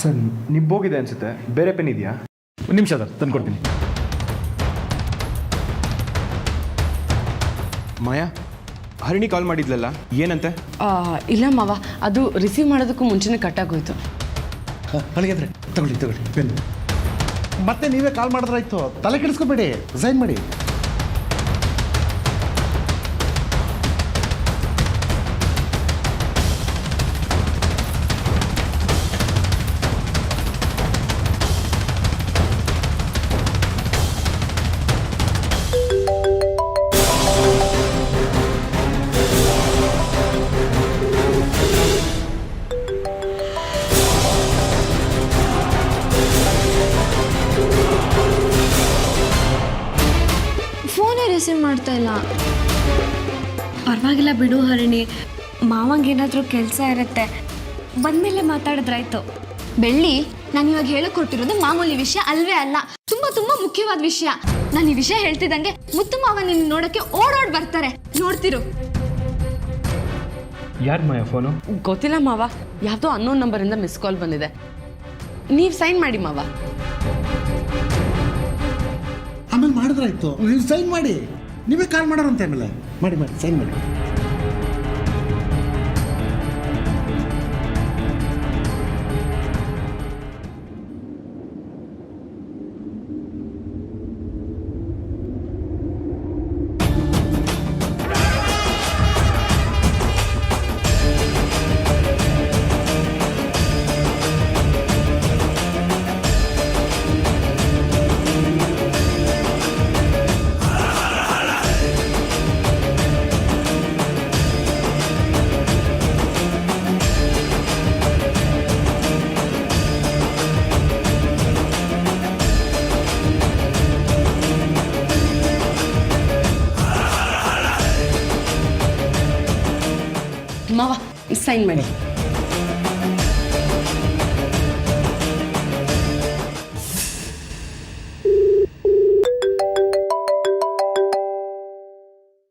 Sir ನಿಬ್ಬೋಗಿದೆ ಅನ್ಸುತ್ತೆ, ಬೇರೆ pen ಇದೆಯಾ? ಒಂದು ನಿಮಿಷ ಸರ್, ತಂದು ಕೊಡ್ತೀನಿ. ಮಾಯಾ, ಹರಿಣಿ ಕಾಲ್ ಮಾಡಿದ್ಲಲ್ಲ, ಏನಂತೆ? ಇಲ್ಲ ಮಾವ, ಅದು ರಿಸೀವ್ ಮಾಡೋದಕ್ಕೂ ಮುಂಚೆನೇ ಕಟ್ಟಾಗೋಯ್ತು. ಹಾಗಾದ್ರೆ ತಗೊಳ್ಳಿ ಪೆನ್. ಮತ್ತೆ ನೀವೇ ಕಾಲ್ ಮಾಡಿದ್ರಾಯ್ತು, ತಲೆ ಕೆಡಿಸ್ಕೋಬೇಡಿ, ರಿಸೈನ್ ಮಾಡಿ. ರಿಸೀವ್ ಮಾಡ್ತಾ ಇಲ್ಲ. ಪರವಾಗಿಲ್ಲ ಬಿಡು ಹರಿಣಿ, ಮಾವಂಗೇನಾದರೂ ಕೆಲಸ ಇರುತ್ತೆ, ಬಂದಮೇಲೆ ಮಾತಾಡಿದ್ರಾಯ್ತು. ಬೆಳ್ಳಿ, ನಾನು ಇವಾಗ ಹೇಳಿಕೊಟ್ಟಿರೋದು ಮಾಮೂಲಿ ವಿಷಯ ಅಲ್ವೇ ಅಲ್ಲ, ತುಂಬ ಮುಖ್ಯವಾದ ವಿಷಯ. ನಾನು ಈ ವಿಷಯ ಹೇಳ್ತಿದ್ದಂಗೆ ಮುತ್ತು ಮಾವ ನಿನ್ನ ನೋಡೋಕ್ಕೆ ಓಡೋಡ್ ಬರ್ತಾರೆ, ನೋಡ್ತಿರು. ಯಾರು ಮಾಯಾ ಫೋನು? ಗೊತ್ತಿಲ್ಲ ಮಾವ, ಯಾವುದೋ ಅನ್ನೋನ್ ನಂಬರಿಂದ ಮಿಸ್ ಕಾಲ್ ಬಂದಿದೆ. ನೀವು ಸೈನ್ ಮಾಡಿ ಮಾವ. ಆಮೇಲೆ ಮಾಡಿದ್ರಾಯ್ತು, ನೀವು ಸೈನ್ ಮಾಡಿ. ನೀವೇ ಕಾಲ್ ಮಾಡೋರಂತೆ ಆಮೇಲೆ ಮಾಡಿ ಸೈನ್ ಮಾಡಿ. ಮಾವ ಸೈನ್ ಮಾಡಿ.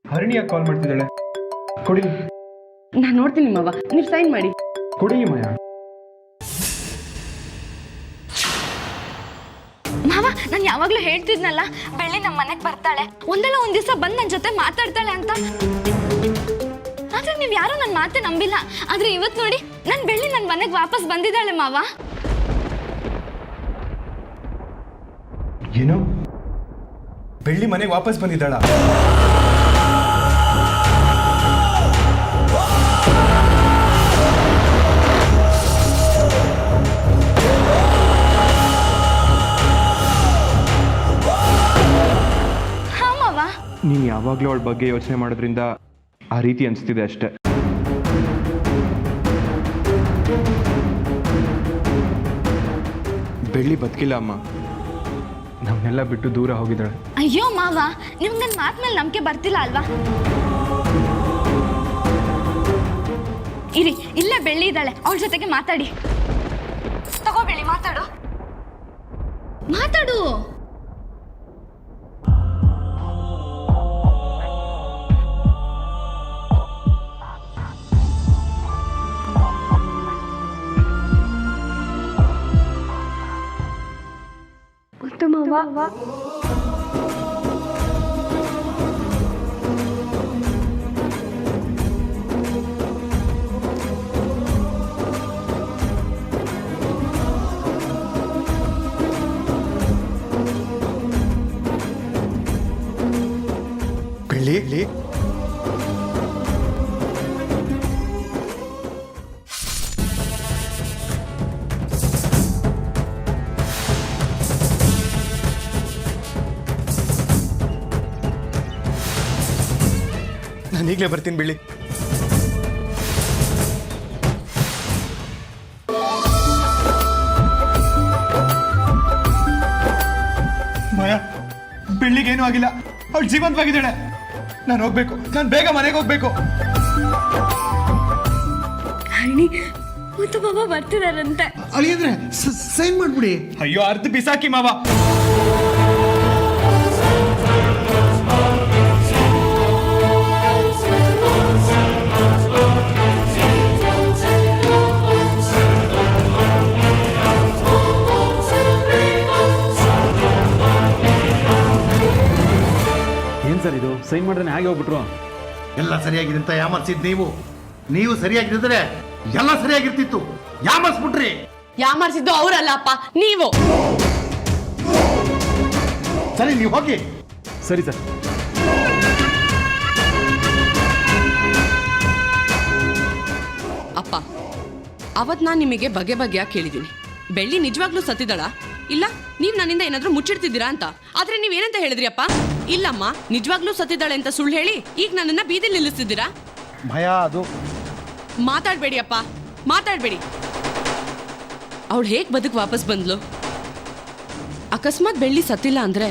ಹರಿಣಿ ಯಾಕೆ ಕಾಲ್ ಮಾಡ್ತಿದ್ದಾಳೆ? ಕೊಡಿ. ನಾನು ನೋಡ್ತೀನಿ ಮಾವ, ನೀವು ಸೈನ್ ಮಾಡಿ. ಕೊಡಿ ಮಾಯಾ. ಮಾವ, ನಾನು ಯಾವಾಗಲೂ ಹೇಳ್ತಿದ್ನಲ್ಲ, ಬೆಳ್ಳಿ ನಮ್ಮ ಮನೆಗೆ ಬರ್ತಾಳೆ, ಒಂದಲ್ಲ ಒಂದು ದಿವಸ ಬಂದು ನನ್ನ ಜೊತೆ ಮಾತಾಡ್ತಾಳೆ ಅಂತ. ಆದ್ರೆ ನೀವು ಯಾರು ನನ್ನ ಮಾತೆ ನಂಬಿಲ್ಲ. ಆದ್ರೆ ಇವತ್ತು ನೋಡಿ, ನನ್ನ ಬೆಳ್ಳಿ ನನ್ನ ಮನೆಗೆ ವಾಪಸ್ ಬಂದಿದ್ದಾಳೆ ಮಾವ. ಏನು? ಬೆಳ್ಳಿ ಮನೆಗೆ ವಾಪಸ್ ಬಂದಿದ್ದಾಳ? ಹಾ ಮಾವ. ನೀನು ಯಾವಾಗಲೂ ಅವಳ ಬಗ್ಗೆ ಯೋಚನೆ ಮಾಡೋದ್ರಿಂದ ಆ ರೀತಿ ಅನಿಸ್ತಿದೆ ಅಷ್ಟೆ. ಬೆಳ್ಳಿ ಬದುಕಿಲ್ಲ ಅಮ್ಮ, ನಮ್ಮನ್ನೆಲ್ಲ ಬಿಟ್ಟು ದೂರ ಹೋಗಿದ್ದಾಳೆ. ಅಯ್ಯೋ ಮಾವ, ನಿಮ್ಗೆ ನನ್ನ ಮಾತು ಮೇಲೆ ನಂಬಿಕೆ ಬರ್ತಿಲ್ಲ ಅಲ್ವಾ? ಇರಿ, ಇಲ್ಲೇ ಬೆಳ್ಳಿ ಇದ್ದಾಳೆ, ಅವಳ ಜೊತೆಗೆ ಮಾತಾಡಿ. ತಗೋ ಬೆಳ್ಳಿ, ಮಾತಾಡು. ಮಾವ, ಬೆಳ್ಳಿ ನಾನು ಈಗಲೇ ಬರ್ತೀನಿ ಬೆಳ್ಳಿ. ಮಾಯಾ, ಬೆಳ್ಳಿಗೇನೂ ಆಗಿಲ್ಲ, ಅವಳು ಜೀವಂತವಾಗಿದ್ದಾಳೆ. ನಾನು ಹೋಗ್ಬೇಕು, ನಾನು ಬೇಗ ಮನೆಗೆ ಹೋಗ್ಬೇಕು. ಹರಿಣಿ, ಮುತ್ತು ಮಾವ ಬರ್ತಿದಾರಂತೆ. ಅಳಿಯಂದ್ರೆ ಸೈನ್ ಮಾಡ್ಬಿಡಿ. ಅಯ್ಯೋ, ಅರ್ಧ ಬಿಸಾಕಿ ಮಾವ. ಸೈನ್ ಮಾಡಿದ್ರೆ ಹಾಗೆ ಹೋಗ್ಬಿಟ್ರು. ಎಲ್ಲ ಸರಿಯಾಗಿದೆ ಅಂತ ಯಾಮರ್ಸಿದ್ ನೀವು ಸರಿಯಾಗಿದ್ದರೆ ಎಲ್ಲ ಸರಿಯಾಗಿರ್ತಿತ್ತು. ಯಾಮರ್ಸ್ಬಿಟ್ರಿ. ಯಾಮಾರಿಸಿದ್ದು ಅವರಲ್ಲ ಅಪ್ಪ, ನೀವು. ಸರಿ ನೀವು ಹೋಗಿ. ಸರಿ ಸರ್. ಅಪ್ಪ, ಅವತ್ ನಾನು ನಿಮಗೆ ಬಗೆ ಬಗೆಯಾಗಿ ಕೇಳಿದ್ದೀನಿ, ಬೆಳ್ಳಿ ನಿಜವಾಗ್ಲೂ ಸತ್ತಿದಳ ಇಲ್ಲ ನೀವು ನನ್ನಿಂದ ಏನಾದ್ರೂ ಮುಚ್ಚಿಡ್ತಿದ್ದೀರಾ ಅಂತ. ಆದ್ರೆ ನೀವೇನಂತ ಹೇಳಿದ್ರಿ ಅಪ್ಪ? ಇಲ್ಲಮ್ಮ, ನಿಜವಾಗ್ಲೂ ಸತ್ತಿದ್ದಾಳೆ ಅಂತ ಸುಳ್ಳು ಹೇಳಿ ಈಗ ನನ್ನನ್ನ ಬೀದಿಲಿ ನಿಲ್ಲಿಸ್ತಿದ್ದೀರಾ. ಭಯ ಅದು. ಮಾತಾಡ್ಬೇಡಿ ಅಪ್ಪ, ಮಾತಾಡ್ಬೇಡಿ. ಅವಳು ಹೇಗ್ ಬದುಕು ವಾಪಸ್ ಬಂದ್ಲು? ಅಕಸ್ಮಾತ್ ಬೆಳ್ಳಿ ಸತ್ತಿಲ್ಲ ಅಂದ್ರೆ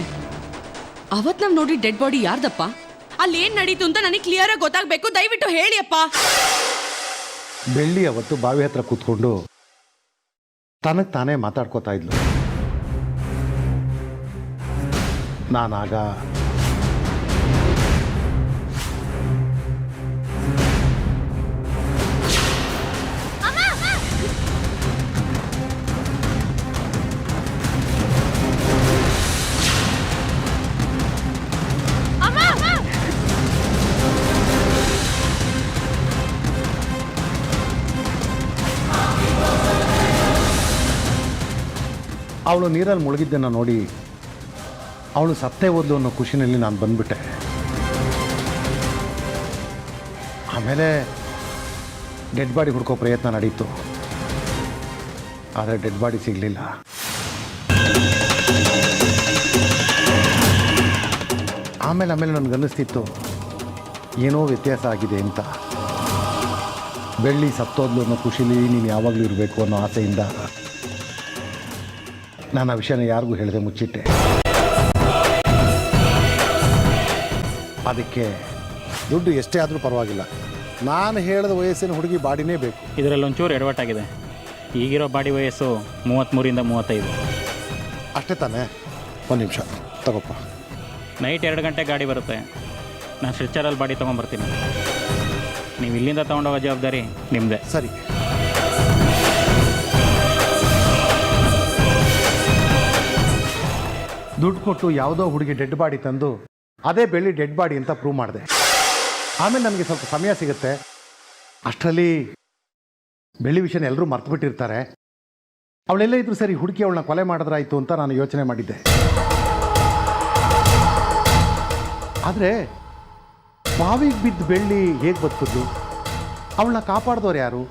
ಅವತ್ ನಾವ್ ನೋಡಿ ಡೆಡ್ ಬಾಡಿ ಯಾರ್ದಪ್ಪ? ಅಲ್ಲಿ ಏನ್ ನಡೀತು ಅಂತ ನನಗೆ ಕ್ಲಿಯರ್ ಆಗಿ ಗೊತ್ತಾಗ್ಬೇಕು. ದಯವಿಟ್ಟು ಹೇಳಿ ಅಪ್ಪ. ಬೆಳ್ಳಿ ಅವತ್ತು ಬಾವಿ ಹತ್ರ ಕೂತ್ಕೊಂಡು ತನಗೆ ತಾನೇ ಮಾತಾಡ್ಕೋತಾ ಇದ್ಲು. ನಾನಾಗ ಅವಳು ನೀರಲ್ಲಿ ಮುಳುಗಿದ್ದನ್ನು ನೋಡಿ ಅವಳು ಸತ್ತೇ ಹೋದ್ಲು ಅನ್ನೋ ಖುಷಿನಲ್ಲಿ ನಾನು ಬಂದ್ಬಿಟ್ಟೆ. ಆಮೇಲೆ ಡೆಡ್ ಬಾಡಿ ಹುಡ್ಕೋ ಪ್ರಯತ್ನ ನಡೀತು, ಆದರೆ ಡೆಡ್ ಬಾಡಿ ಸಿಗಲಿಲ್ಲ. ಆಮೇಲೆ ನನಗನ್ನಿಸ್ತಿತ್ತು ಏನೋ ವ್ಯತ್ಯಾಸ ಆಗಿದೆ ಅಂತ. ಬೆಳ್ಳಿ ಸತ್ತೋದ್ಲು ಅನ್ನೋ ಖುಷಿಲಿ ನೀನು ಯಾವಾಗಲೂ ಇರಬೇಕು ಅನ್ನೋ ಆಸೆಯಿಂದ ನಾನು ಆ ವಿಷಯನ ಯಾರಿಗೂ ಹೇಳದೆ ಮುಚ್ಚಿಟ್ಟೆ. ಅದಕ್ಕೆ ದುಡ್ಡು ಎಷ್ಟೇ ಆದರೂ ಪರವಾಗಿಲ್ಲ, ನಾನು ಹೇಳಿದ ವಯಸ್ಸಿನ ಹುಡುಗಿ ಬಾಡಿನೇ ಬೇಕು. ಇದರಲ್ಲಿ ಒಂಚೂರು ಎಡವಟ್ಟಾಗಿದೆ. ಈಗಿರೋ ಬಾಡಿ ವಯಸ್ಸು 33ರಿಂದ 35. ಅಷ್ಟೇ ತಾನೇ? ಒಂದು ನಿಮಿಷ ತಗೋಪ್ಪ. ನೈಟ್ 2 ಗಂಟೆ ಗಾಡಿ ಬರುತ್ತೆ. ನಾನು ಸ್ಟ್ರೆಚ್ಚರಲ್ಲಿ ಬಾಡಿ ತೊಗೊಂಬರ್ತೀನಿ. ನೀವು ಇಲ್ಲಿಂದ ತೊಗೊಂಡೋಗೋ ಜವಾಬ್ದಾರಿ ನಿಮ್ಮದೇ. ಸರಿ. ದುಡ್ಡು ಕೊಟ್ಟು ಯಾವುದೋ ಹುಡುಗಿ ಡೆಡ್ ಬಾಡಿ ತಂದು ಅದೇ ಬೆಳ್ಳಿ ಡೆಡ್ ಬಾಡಿ ಅಂತ ಪ್ರೂವ್ ಮಾಡಿದೆ. ಆಮೇಲೆ ನನಗೆ ಸ್ವಲ್ಪ ಸಮಯ ಸಿಗುತ್ತೆ. ಅಷ್ಟರಲ್ಲಿ ಬೆಳ್ಳಿ ವಿಷಯನ ಎಲ್ಲರೂ ಮರ್ತುಬಿಟ್ಟಿರ್ತಾರೆ. ಅವಳೆಲ್ಲ ಇದ್ರು ಸರಿ, ಹುಡುಕಿ ಅವಳನ್ನ ಕೊಲೆ ಮಾಡಿದ್ರಾಯ್ತು ಅಂತ ನಾನು ಯೋಚನೆ ಮಾಡಿದ್ದೆ. ಆದರೆ ಬಾವಿಗೆ ಬಿದ್ದ ಬೆಳ್ಳಿ ಹೇಗೆ ಬದುಕಿದ್ಲು? ಅವಳನ್ನ ಕಾಪಾಡಿದವ್ರು ಯಾರು?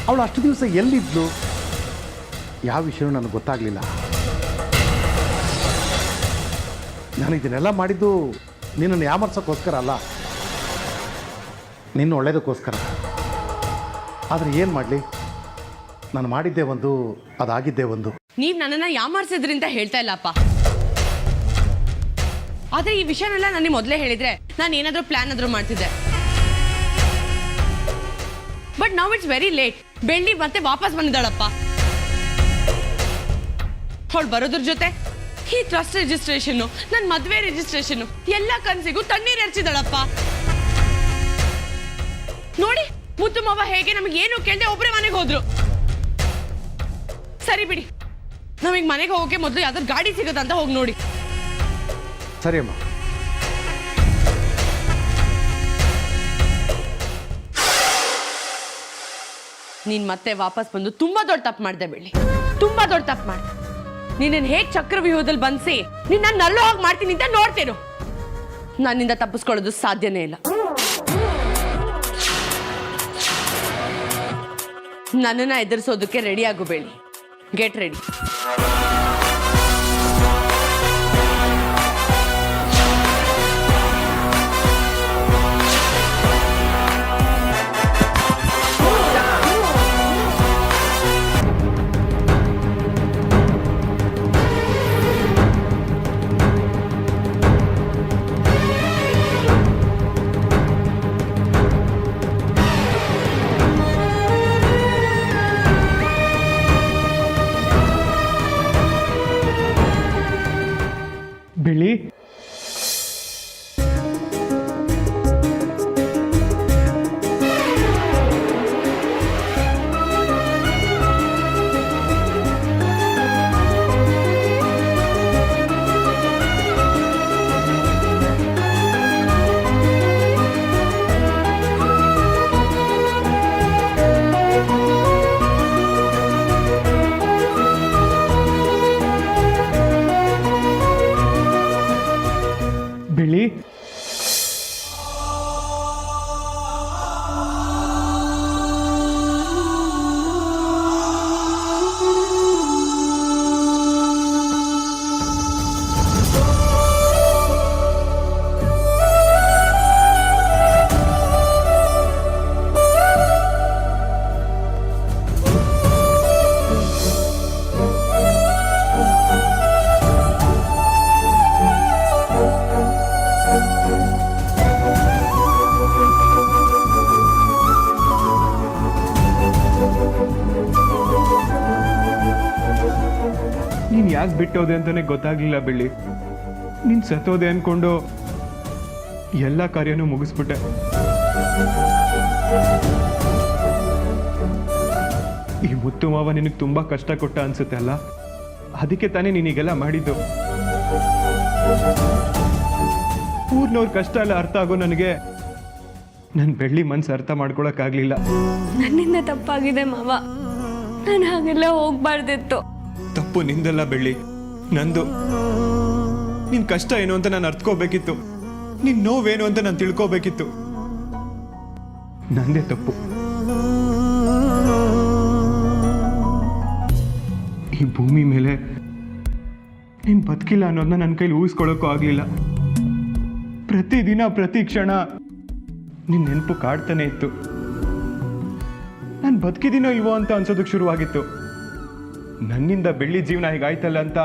ಅವಳು ಅಷ್ಟು ದಿವಸ ಎಲ್ಲಿದ್ಲು? ಯಾವ ವಿಷಯನೂ ನನಗೆ ಗೊತ್ತಾಗಲಿಲ್ಲ. ನಾನು ಇದನ್ನೆಲ್ಲ ಮಾಡಿದ್ದು ನಿನ್ನನ್ನು ಯಾಮರ್ಸೋಕ್ಕೋಸ್ಕರ ಅಲ್ಲ, ನಿನ್ನ ಒಳ್ಳೇದಕ್ಕೋಸ್ಕರ. ಆದರೆ ಏನು ಮಾಡಲಿ, ನಾನು ಮಾಡಿದ್ದೇ ಒಂದು, ಅದಾಗಿದ್ದೇ ಒಂದು. ನೀವ್ ನನ್ನನ್ನ ಯಾಮಾರಿಸಿದ್ರಿ ಅಂತ ಹೇಳ್ತಾ ಇಲ್ಲಪ್ಪ. ಆದ್ರೆ ಈ ವಿಷಯನೆಲ್ಲ ನನಗೆ ಮೊದಲೇ ಹೇಳಿದ್ರೆ ನಾನು ಏನಾದ್ರೂ ಪ್ಲಾನ್ ಆದ್ರೂ ಮಾಡ್ತಿದ್ದೆ. But now it's very late. ಬೆಳ್ಳಿ ಮತ್ತೆ ವಾಪಸ್ ಬಂದಿದ್ದಾಳಪ್ಪ. ಅವಳು ಬರೋದ್ರ ಜೊತೆ ಈ ಟ್ರಸ್ಟ್ ರಿಜಿಸ್ಟ್ರೇಷನ್, ನನ್ನ ಮದುವೆ ರಿಜಿಸ್ಟ್ರೇಷನ್ ಎಲ್ಲ ಕನಸಿಗೂ ತಣ್ಣೀರು ಎರಚಿದಾಳಪ್ಪ. ನೋಡಿ ಮುತ್ತು ಮಾವ ಹೇಗೆ ನಮಗೆ ಏನು ಕೇಳದೆ ಒಬ್ಬರೇ ಮನೆಗೆ ಹೋದ್ರು. ಸರಿ ಬಿಡಿ, ನಾವೀಗ ಮನೆಗೆ ಹೋಗೋಕೆ ಮೊದಲು ಯಾವ್ದಾದ್ರು ಗಾಡಿ ಸಿಗುತ್ತಂತ ಹೋಗಿ ನೋಡಿ. ಸರಿ ಅಮ್ಮ. ನೀನ್ ಮತ್ತೆ ವಾಪಸ್ ಬಂದು ತುಂಬಾ ದೊಡ್ಡ ತಪ್ಪು ಮಾಡಿದೆ ಬೆಳ್ಳಿ, ತುಂಬಾ ದೊಡ್ಡ ತಪ್ಪು ಮಾಡಿದೆ. ನೀನನ್ನು ಹೇಗೆ ಚಕ್ರವ್ಯೂಹದಲ್ಲಿ ಬಂಧಿಸಿ ನಿನ್ನ ನಲ್ಲೋ ಹೋಗಿ ಮಾಡ್ತೀನಿ ಅಂತ ನೋಡ್ತೇನು. ನನ್ನಿಂದ ತಪ್ಪಿಸ್ಕೊಳ್ಳೋದು ಸಾಧ್ಯನೇ ಇಲ್ಲ. ನನ್ನನ್ನ ಎದುರಿಸೋದಕ್ಕೆ ರೆಡಿ ಆಗು ಬೆಳ್ಳಿ. Get ready. ನೀನು ಯಾಕೆ ಬಿಟ್ಟೋದೆ ಅಂತಾನೆ ಗೊತ್ತಾಗ್ಲಿಲ್ಲ ಬೆಳ್ಳಿ. ನೀನು ಸತ್ತೋದೆ ಅನ್ಕೊಂಡು ಎಲ್ಲ ಕಾರ್ಯನೂ ಮುಗಿಸ್ಬಿಟ್ಟೆ. ಈ ಮುತ್ತು ಮಾವ ನಿನಗೆ ತುಂಬಾ ಕಷ್ಟ ಕೊಟ್ಟ ಅನ್ಸುತ್ತೆ ಅಲ್ಲ, ಅದಕ್ಕೆ ತಾನೇ ನೀನೀಗೆಲ್ಲ ಮಾಡಿದ್ದು. ಊರ್ನವ್ರ ಕಷ್ಟ ಎಲ್ಲ ಅರ್ಥ ಆಗೋ ನನಗೆ ನನ್ನ ಬೆಳ್ಳಿ ಮನ್ಸು ಅರ್ಥ ಮಾಡ್ಕೊಳಕ್ಕಾಗ್ಲಿಲ್ಲ. ನನ್ನಿಂದ ತಪ್ಪಾಗಿದೆ ಮಾವ, ನಾನು ಹಾಗೆಲ್ಲ ಹೋಗ್ಬಾರ್ದಿತ್ತು. ತಪ್ಪು ನಿಂದಲ್ಲ ಬೆಳ್ಳಿ, ನಂದು. ನಿನ್ ಕಷ್ಟ ಏನು ಅಂತ ನಾನು ಅರ್ಥಕೋಬೇಕಿತ್ತು, ನಿನ್ ನೋವೇನು ಅಂತ ನಾನು ತಿಳ್ಕೋಬೇಕಿತ್ತು. ನಂದೇ ತಪ್ಪು. ಈ ಭೂಮಿ ಮೇಲೆ ನೀನ್ ಬದುಕಿಲ್ಲ ಅನ್ನೋದನ್ನ ನನ್ನ ಕೈಲಿ ಊಹಿಸ್ಕೊಳ್ಳೋಕ್ಕೂ ಆಗ್ಲಿಲ್ಲ. ಪ್ರತಿದಿನ ಪ್ರತಿ ಕ್ಷಣ ನಿನ್ ನೆನಪು ಕಾಡ್ತಾನೆ ಇತ್ತು. ನಾನು ಬದುಕಿದ್ದೀನೋ ಇಲ್ವೋ ಅಂತ ಅನ್ಸೋದಕ್ಕೆ ಶುರುವಾಗಿತ್ತು. ನನ್ನಿಂದ ಬೆಳ್ಳಿ ಜೀವನ ಹೀಗಾಯ್ತಲ್ಲ ಅಂತ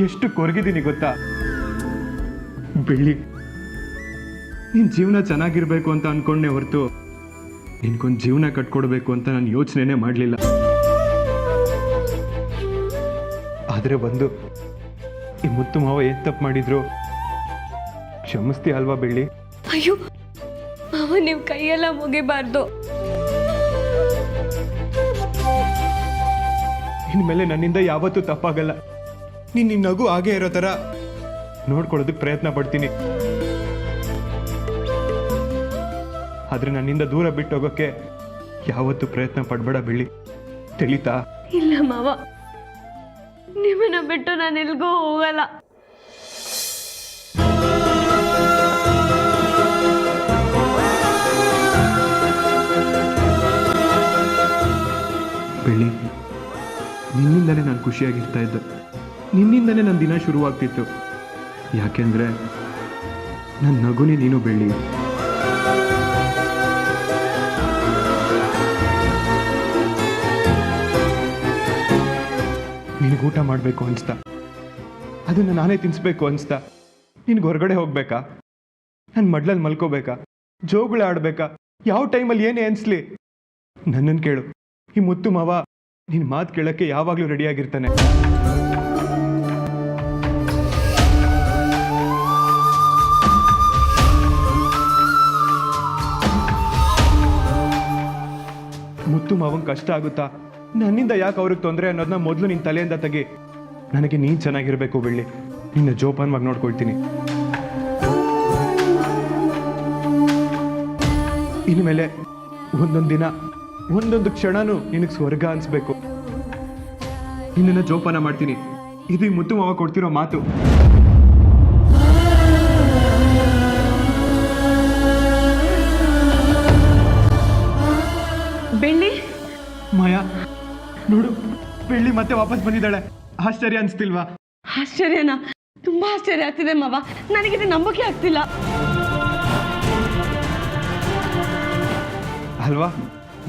ಎಷ್ಟು ಕೊರಗಿದ್ದೀನಿ ಗೊತ್ತಾ ಬೆಳ್ಳಿ. ನಿನ್ ಜೀವನ ಚೆನ್ನಾಗಿರ್ಬೇಕು ಅಂತ ಅನ್ಕೊಂಡೆ ಹೊರತು ನಿನ್ಗೊಂದು ಜೀವನ ಕಟ್ಕೊಡ್ಬೇಕು ಅಂತ ನಾನು ಯೋಚನೆನೇ ಮಾಡಲಿಲ್ಲ. ಆದ್ರೆ ಬಂದು ಈ ಮುತ್ತು ಮಾವ ಏನ್ ತಪ್ಪು ಮಾಡಿದ್ರು ಕ್ಷಮಿಸ್ತಿ ಅಲ್ವಾ ಬೆಳ್ಳಿ? ಅಯ್ಯೋ ಮಾವ, ನೀವು ಕೈಯೆಲ್ಲ ಮುಗಿಬಾರ್ದು. ಇನ್ಮೇಲೆ ನನ್ನಿಂದ ಯಾವತ್ತೂ ತಪ್ಪಾಗಲ್ಲ. ನೀನ್ ನಿನ್ನ ನಗು ಹಾಗೆ ಇರೋ ತರ ನೋಡ್ಕೊಳ್ಳೋದಕ್ಕೆ ಪ್ರಯತ್ನ ಪಡ್ತೀನಿ. ಆದ್ರೆ ನನ್ನಿಂದ ದೂರ ಬಿಟ್ಟು ಹೋಗೋಕೆ ಯಾವತ್ತೂ ಪ್ರಯತ್ನ ಪಡ್ಬೇಡ ಬೆಳ್ಳಿ, ತಿಳಿತಾ? ಇಲ್ಲ ಮಾವ, ನಿಮ್ಮನ್ನ ಬಿಟ್ಟು ನಾನು ಎಲ್ಗೂ ಹೋಗಲ್ಲ. ಬೆಳ್ಳಿ, ನಿನ್ನಿಂದನೇ ನಾನು ಖುಷಿಯಾಗಿರ್ತಾ ಇದ್ದೆ. ನಿನ್ನಿಂದನೇ ನನ್ನ ದಿನ ಶುರುವಾಗ್ತಿತ್ತು. ಯಾಕೆಂದ್ರೆ ನನ್ನ ನಗುನೇ ನೀನು ಬೆಳ್ಳಿ. ನಿನಗೆ ಊಟ ಮಾಡಬೇಕು ಅನಿಸ್ತಾ, ಅದನ್ನು ನಾನೇ ತಿನ್ನಿಸ್ಬೇಕು ಅನಿಸ್ತಾ, ನಿನಗೆ ಹೊರಗಡೆ ಹೋಗ್ಬೇಕಾ, ನನ್ನ ಮಡ್ಲಲ್ಲಿ ಮಲ್ಕೋಬೇಕಾ, ಜೋಗುಳ ಆಡ್ಬೇಕಾ, ಯಾವ ಟೈಮಲ್ಲಿ ಏನೇ ಅನಿಸ್ಲಿ ನನ್ನನ್ನು ಕೇಳು. ಈ ಮುತ್ತು ಮಾವ ನಿನ್ನ ಮಾತು ಕೇಳಕ್ಕೆ ಯಾವಾಗಲೂ ರೆಡಿಯಾಗಿರ್ತಾನೆ. ಮುತ್ತು ಮಾವಂಗೆ ಕಷ್ಟ ಆಗುತ್ತಾ, ನನ್ನಿಂದ ಯಾಕೆ ಅವ್ರಿಗೆ ತೊಂದರೆ ಅನ್ನೋದನ್ನ ಮೊದಲು ನಿನ್ನ ತಲೆಯಿಂದ ತೆಗಿ. ನನಗೆ ನೀನು ಚೆನ್ನಾಗಿರ್ಬೇಕು ಬೆಳ್ಳಿ, ನಿನ್ನ ಜೋಪಾನವಾಗಿ ನೋಡ್ಕೊಳ್ತೀನಿ. ಇನ್ಮೇಲೆ ಒಂದೊಂದು ದಿನ ಒಂದೊಂದು ಕ್ಷಣನೂ ನಿನಗೆ ಸ್ವರ್ಗ ಅನ್ಸ್ಬೇಕು. ನಿನ್ನನ್ನು ಜೋಪಾನ ಮಾಡ್ತೀನಿ. ಇದು ಈ ಮುತ್ತು ಮಾವ ಕೊಡ್ತಿರೋ ಮಾತು. ಬೆಳ್ಳಿ, ಮಾಯಾ ನೋಡು, ಬೆಳ್ಳಿ ಮತ್ತೆ ವಾಪಸ್ ಬಂದಿದ್ದಾಳೆ. ಆಶ್ಚರ್ಯ ಅನ್ಸ್ತಿಲ್ವಾ? ಆಶ್ಚರ್ಯನಾ? ತುಂಬಾ ಆಶ್ಚರ್ಯ ಆಗ್ತಿದೆ ಮಾವ, ನನಗಿದು ನಂಬಿಕೆ ಆಗ್ತಿಲ್ಲ. ಅಲ್ವಾ?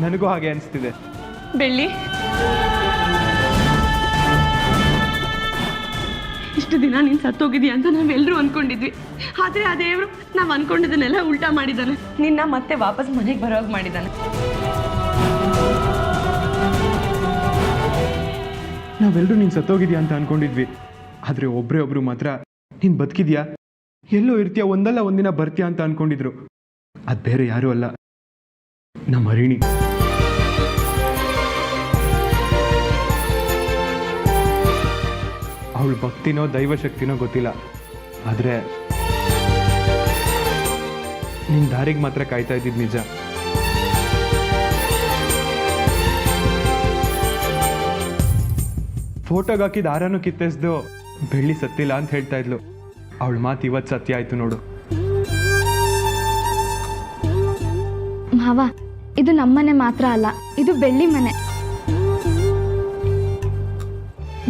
ನನಗೂ ಹಾಗೆ ಅನಿಸ್ತಿದೆ. ಬೆಳ್ಳಿ, ಇಷ್ಟು ದಿನ ನೀನು ಸತ್ತೋಗಿದೀಯ ಅಂತ ನಾವೆಲ್ಲರೂ ಅನ್ಕೊಂಡಿದ್ವಿ. ಆದ್ರೆ ಆ ದೇವರು ನಾವು ಅನ್ಕೊಂಡಿದ್ದನ್ನೆಲ್ಲ ಉಲ್ಟಾ ಮಾಡಿದ್ದಾನೆ. ನಿನ್ನ ಮತ್ತೆ ವಾಪಸ್ ಮನೆಗೆ ಬರೋವಾಗ ಮಾಡಿದ್ದಾನೆ. ನಾವೆಲ್ಲರೂ ನೀನು ಸತ್ತೋಗಿದ್ಯಾ ಅಂತ ಅನ್ಕೊಂಡಿದ್ವಿ. ಆದ್ರೆ ಒಬ್ರೇ ಒಬ್ರು ಮಾತ್ರ ನೀನು ಬದುಕಿದ್ಯಾ, ಎಲ್ಲೋ ಇರ್ತೀಯ, ಒಂದಲ್ಲ ಒಂದಿನ ಬರ್ತೀಯಾ ಅಂತ ಅನ್ಕೊಂಡಿದ್ರು. ಅದು ಬೇರೆ ಯಾರೂ ಅಲ್ಲ, ನಮ್ಮ ಹರಿಣಿ. ಅವಳ ಭಕ್ತಿನೋ ದೈವಶಕ್ತಿನೋ ಗೊತ್ತಿಲ್ಲ, ಆದ್ರೆ ನಿನ್ನ ದಾರಿಗೆ ಮಾತ್ರ ಕಾಯ್ತಾ ಇದ್ದಿದ್ದು ನಿಜ. ಫೋಟೋಗೆ ಹಾಕಿದ ಹಾರನೂ ಕಿತ್ತೆಸ್ದು ಬೆಳ್ಳಿ ಸತ್ತಿಲ್ಲ ಅಂತ ಹೇಳ್ತಾ ಇದ್ಲು. ಅವಳ ಮಾತು ಇವತ್ತು ಸತ್ಯ ಆಯ್ತು ನೋಡು. ಮಾವ, ಇದು ನಮ್ಮನೆ ಮಾತ್ರ ಅಲ್ಲ, ಇದು ಬೆಳ್ಳಿ ಮನೆ.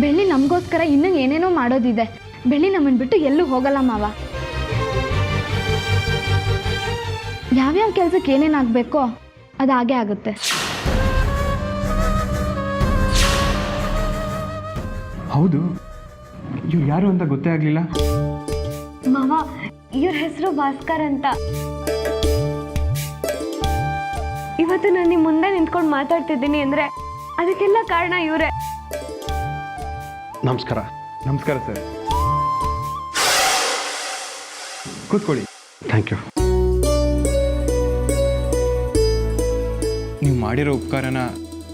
ಬೆಳ್ಳಿ ನಮಗೋಸ್ಕರ ಇನ್ನೂ ಏನೇನೋ ಮಾಡೋದಿದೆ. ಬೆಳ್ಳಿ ನಮ್ಮನ್ನು ಬಿಟ್ಟು ಎಲ್ಲೂ ಹೋಗಲ್ಲ ಮಾವ. ಯಾವ್ಯಾವ ಕೆಲಸಕ್ಕೆ ಏನೇನಾಗಬೇಕೋ ಅದು ಹಾಗೆ ಆಗುತ್ತೆ. ಹೌದು, ಇವ್ರು ಯಾರು ಅಂತ ಗೊತ್ತೇ ಆಗಲಿಲ್ಲ. ಮಾವ, ಇವ್ರ ಹೆಸರು ಭಾಸ್ಕರ್ ಅಂತ. ಇವತ್ತು ನಾನು ನಿಮ್ಮ ಮುಂದೆ ನಿಂತ್ಕೊಂಡು ಮಾತಾಡ್ತಿದ್ದೀನಿ ಅಂದರೆ ಅದಕ್ಕೆಲ್ಲ ಕಾರಣ ಇವರೇ. ನಮಸ್ಕಾರ. ನಮಸ್ಕಾರ ಸರ್. ಕೂತ್ಕೊಳ್ಳಿ. Thank you. ನೀವು ಮಾಡಿರೋ ಉಪಕಾರನ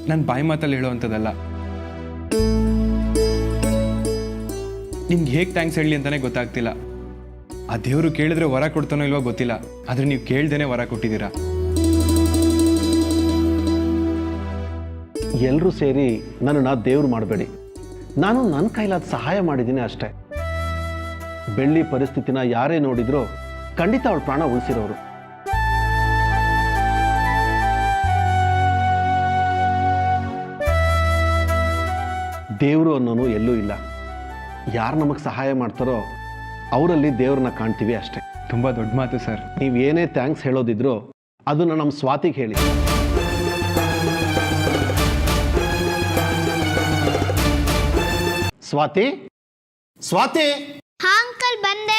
ನನ್ನ ಬಾಯಿ ಮಾತಲ್ಲಿ ಹೇಳೋವಂಥದ್ದಲ್ಲ. ನಿಮ್ಗೆ ಹೇಗೆ ಥ್ಯಾಂಕ್ಸ್ ಹೇಳಲಿ ಅಂತಲೇ ಗೊತ್ತಾಗ್ತಿಲ್ಲ. ಆ ದೇವರು ಕೇಳಿದ್ರೆ ವರ ಕೊಡ್ತಾನೋ ಇಲ್ವೋ ಗೊತ್ತಿಲ್ಲ, ಆದರೆ ನೀವು ಕೇಳ್ದೇನೆ ವರ ಕೊಟ್ಟಿದ್ದೀರಾ. ಎಲ್ಲರೂ ಸೇರಿ ನನ್ನನ್ನು ದೇವ್ರು ಮಾಡಬೇಡಿ. ನಾನು ನನ್ನ ಕೈಲಾದ ಸಹಾಯ ಮಾಡಿದ್ದೀನಿ ಅಷ್ಟೇ. ಬೆಳ್ಳಿ ಪರಿಸ್ಥಿತಿನ ಯಾರೇ ನೋಡಿದ್ರೂ ಖಂಡಿತ ಅವಳ ಪ್ರಾಣ ಉಳಿಸಿರೋರು. ದೇವರು ಅನ್ನೋನು ಎಲ್ಲೂ ಇಲ್ಲ. ಯಾರು ನಮಗೆ ಸಹಾಯ ಮಾಡ್ತಾರೋ ಅವರಲ್ಲಿ ದೇವ್ರನ್ನ ಕಾಣ್ತೀವಿ ಅಷ್ಟೇ. ತುಂಬ ದೊಡ್ಡ ಮಾತು ಸರ್. ನೀವೇನೇ ಥ್ಯಾಂಕ್ಸ್ ಹೇಳೋದಿದ್ರು ಅದನ್ನು ನಮ್ಮ ಸ್ವಾತಿಗೆ ಹೇಳಿ. ಸ್ವಾತಿ, ಸ್ವಾತಿ. ಹಾ ಅಂಕಲ್ ಬಂದೆ.